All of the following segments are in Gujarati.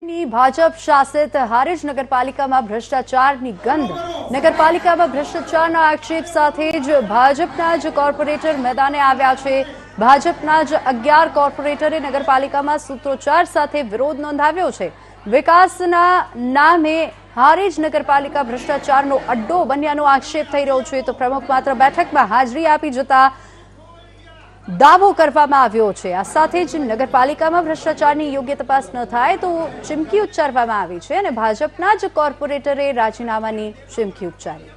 ભાજપ શાસિત હારીજ નગરપાલિકામાં ભ્રષ્ટાચારની ગંધ. નગરપાલિકામાં ભ્રષ્ટાચારના આક્ષેપ સાથે જ ભાજપના જ કોર્પોરેટર મેદાને આવ્યા છે. ભાજપના જ 11 કોર્પોરેટરે નગરપાલિકામાં સૂત્રોચ્ચાર સાથે વિરોધ નોંધાવ્યો છે. વિકાસના નામે હારીજ નગરપાલિકા ભ્રષ્ટાચારનો અડ્ડો બન્યાનો આક્ષેપ થઈ રહ્યો છે. તો પ્રમુખ માત્ર બેઠકમાં હાજરી આપી જતા દાવો કરવામાં આવ્યો છે. આ સાથે જ નગરપાલિકામાં ભ્રષ્ટાચારની યોગ્ય તપાસ ન થાય તો ચીમકી ઉચ્ચારવામાં આવી છે અને ભાજપના જ કોર્પોરેટરે રાજીનામાની ચીમકી ઉચ્ચારી.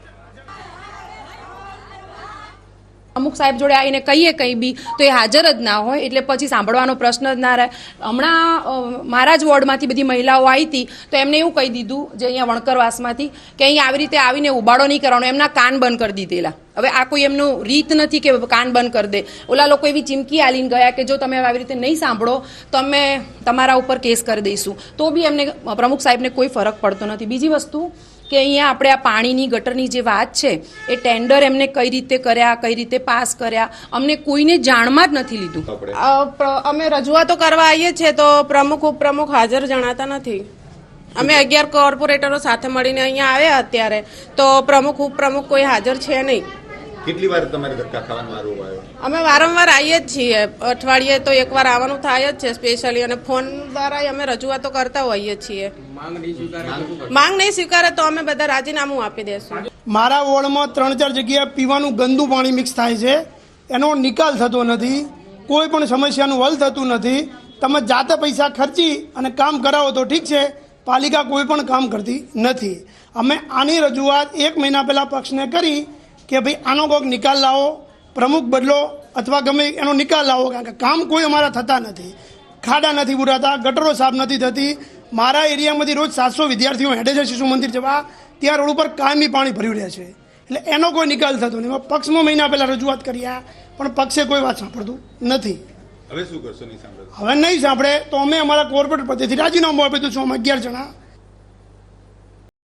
અમુક સાહેબ જોડે આવીને કહીએ કંઈ બી તો એ હાજર જ ના હોય, એટલે પછી સાંભળવાનો પ્રશ્ન જ ના રહે. હમણાં મારા જ વોર્ડમાંથી બધી મહિલાઓ આવી હતી તો એમને એવું કહી દીધું, જે અહીંયા વણકરવાસમાંથી, કે અહીંયા આવી રીતે આવીને ઉબાડો નહીં કરવાનો, એમના કાન બંધ કરી દીધેલા. હવે આ કોઈ એમનું રીત નથી કે કાન બંધ કરી દે. ઓલા લોકો એવી ચીમકી આલીને ગયા કે જો તમે આવી રીતે નહીં સાંભળો તો અમે તમારા ઉપર કેસ કરી દઈશું. તો બી એમને પ્રમુખ સાહેબને કોઈ ફરક પડતો નથી. બીજી વસ્તુ કે અહીંયા આપણે આ પાણીની ગટરની જે વાત છે એ ટેન્ડર એમને કઈ રીતે કર્યા, કઈ રીતે પાસ કર્યા, અમને કોઈને જાણમાં જ નથી લીધું. અમે રજૂઆતો કરવા આવીએ છીએ તો પ્રમુખ ઉપપ્રમુખ હાજર જણાતા નથી. અમે 11 કોર્પોરેટરો સાથે મળીને અહીંયા આવ્યા અત્યારે, તો પ્રમુખ ઉપપ્રમુખ કોઈ હાજર છે નહીં. કેટલી વાર તમારે ધક્કા ખાવાનો વારો આવ્યો? અમે વારંવાર આવીએ જ છીએ. અઠવાડિયે તો એકવાર આવવાનું થાય જ છે સ્પેશિયલી, અને ફોન દ્વારા અમે રજૂઆતો કરતા હોઈએ છીએ. માંગ નહીં સ્વીકારે તો અમે બધા રાજીનામું આપી દેશું. મારા વોર્ડમાં 3-4 જગ્યાએ પીવાનું ગંદુ પાણી મિક્સ થાય છે, એનો નિકાલ થતો નથી. કોઈ પણ સમસ્યાનું હલ થતું નથી. તમે જાતે પૈસા ખર્ચી અને કામ કરાવો તો ઠીક છે, પાલિકા કોઈ પણ કામ કરતી નથી. અમે આની રજૂઆત 1 મહિના પહેલાં પક્ષને કરી કે ભાઈ આનો કોઈક નિકાલ લાવો, પ્રમુખ બદલો અથવા ગમે એનો નિકાલ લાવો, કારણ કે કામ કોઈ અમારા થતા નથી. ખાડા નથી પૂરાતા, ગટરો સાફ નથી થતી. મારા એરિયામાંથી રોજ 700 વિદ્યાર્થીઓ હેડે છે શિશુ મંદિર જવા, ત્યાં રોડ ઉપર કાયમી પાણી ભર્યું રહે છે. એટલે એનો કોઈ નિકાલ થતો નહીં. પક્ષમાં મહિના પહેલાં રજૂઆત કર્યા પણ પક્ષે કોઈ વાત સાંભળતું નથી. હવે શું કરશો? નહીં સાંભળે? હવે નહીં સાંભળે તો અમે અમારા કોર્પોરેટ પદેથી રાજીનામું આપી દઈશું. અમે 11 જણા